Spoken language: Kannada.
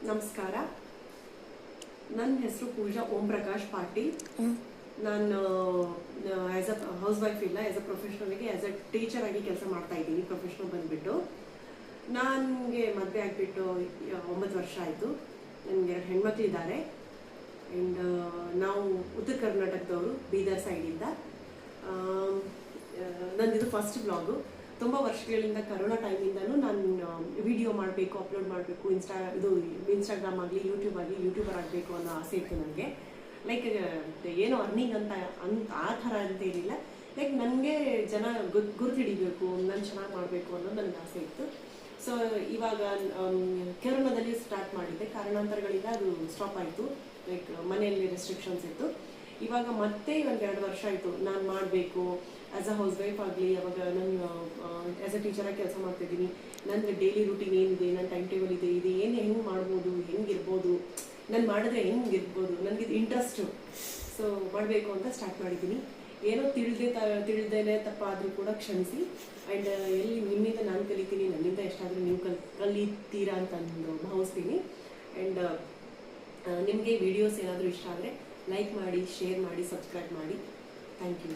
ನಮಸ್ಕಾರ. ನನ್ನ ಹೆಸರು ಪೂಜಾ ಓಂ ಪ್ರಕಾಶ್ ಪಾಟೀಲ್. ನಾನು ಆ್ಯಸ್ ಅ ಹೌಸ್ ವೈಫ್ ಇಲ್ಲ, ಆ್ಯಸ್ ಅ ಪ್ರೊಫೆಷನಲ್ಗೆ ಆ್ಯಸ್ ಅ ಟೀಚರ್ ಆಗಿ ಕೆಲಸ ಮಾಡ್ತಾ ಇದ್ದೀನಿ. ಪ್ರೊಫೆಷನಲ್ ಬಂದುಬಿಟ್ಟು ನನಗೆ ಮದುವೆ ಆಗಿಬಿಟ್ಟು 9 ವರ್ಷ ಆಯಿತು. ನನಗೆ 2 ಹೆಣ್ಮಕ್ಳಿದ್ದಾರೆ. ಆ್ಯಂಡ್ ನಾವು ಉತ್ತರ ಕರ್ನಾಟಕದವರು, ಬೀದರ್ ಸೈಡಿಂದ. ನಂದಿದು ಫಸ್ಟ್ ಬ್ಲಾಗು. ತುಂಬ ವರ್ಷಗಳಿಂದ ಕರೋನಾ ಟೈಮಿಂದನೂ ನಾನು ವಿಡಿಯೋ ಮಾಡಬೇಕು, ಅಪ್ಲೋಡ್ ಮಾಡಬೇಕು, ಇನ್ಸ್ಟಾಗ್ರಾಮ್ ಆಗಲಿ ಯೂಟ್ಯೂಬ್ ಆಗಲಿ ಯೂಟ್ಯೂಬರ್ ಆಗಬೇಕು ಅನ್ನೋ ಆಸೆ ಇತ್ತು ನನಗೆ. ಲೈಕ್ ಏನೋ ಅರ್ನಿಂಗ್ ಅಂತ ಆ ಥರ ಅಂತೇನಿಲ್ಲ. ಲೈಕ್ ನನಗೆ ಜನ ಗುರುತು ಹಿಡಿಬೇಕು, ನಾನು ಚೆನ್ನಾಗಿ ಮಾಡಬೇಕು ಅನ್ನೋದು ನನಗೆ ಆಸೆ ಇತ್ತು. ಸೊ ಇವಾಗ ಕರೋನಾದಲ್ಲಿ ಸ್ಟಾರ್ಟ್ ಮಾಡಿದ್ದೆ. ಕಾರಣಾಂತರಗಳಿಂದ ಅದು ಸ್ಟಾಪ್ ಆಯಿತು. ಲೈಕ್ ಮನೆಯಲ್ಲಿ ರೆಸ್ಟ್ರಿಕ್ಷನ್ಸ್ ಇತ್ತು. ಇವಾಗ ಮತ್ತೆ ಒಂದು 2 ವರ್ಷ ಆಯಿತು ನಾನು ಮಾಡಬೇಕು. ಆ್ಯಸ್ ಅ ಹೌಸ್ ವೈಫ್ ಆಗಲಿ, ಅವಾಗ ನಾನು ಆ್ಯಸ್ ಅ ಟೀಚರಾಗಿ ಕೆಲಸ ಮಾಡ್ತಾಯಿದ್ದೀನಿ. ನನಗೆ ಡೈಲಿ ರೂಟೀನ್ ಏನಿದೆ, ನನ್ನ ಟೈಮ್ ಟೇಬಲ್ ಇದೆ, ಏನು ಹೆಂಗೆ ಮಾಡ್ಬೋದು, ಹೆಂಗಿರ್ಬೋದು, ನಾನು ಮಾಡಿದ್ರೆ ಹೆಂಗಿರ್ಬೋದು, ನನಗೆ ಇಂಟ್ರೆಸ್ಟು. ಸೊ ಮಾಡಬೇಕು ಅಂತ ಸ್ಟಾರ್ಟ್ ಮಾಡಿದ್ದೀನಿ. ಏನೋ ತಿಳಿದೇನೆ ತಪ್ಪಾದರೂ ಕೂಡ ಕ್ಷಮಿಸಿ. ಆ್ಯಂಡ್ ಎಲ್ಲಿ ನಿಮ್ಮಿಂದ ನಾನು ಕಲಿತೀನಿ, ನನ್ನಿಂದ ಎಷ್ಟಾದರೂ ನೀವು ಕಲಿತೀರಾ ಅಂತ ಭಾವಿಸ್ತೀನಿ. ಆ್ಯಂಡ್ ನಿಮಗೆ ವಿಡಿಯೋಸ್ ಏನಾದರೂ ಇಷ್ಟ ಆದರೆ ಲೈಕ್ ಮಾಡಿ, ಶೇರ್ ಮಾಡಿ, ಸಬ್ಸ್ಕ್ರೈಬ್ ಮಾಡಿ. Thank you.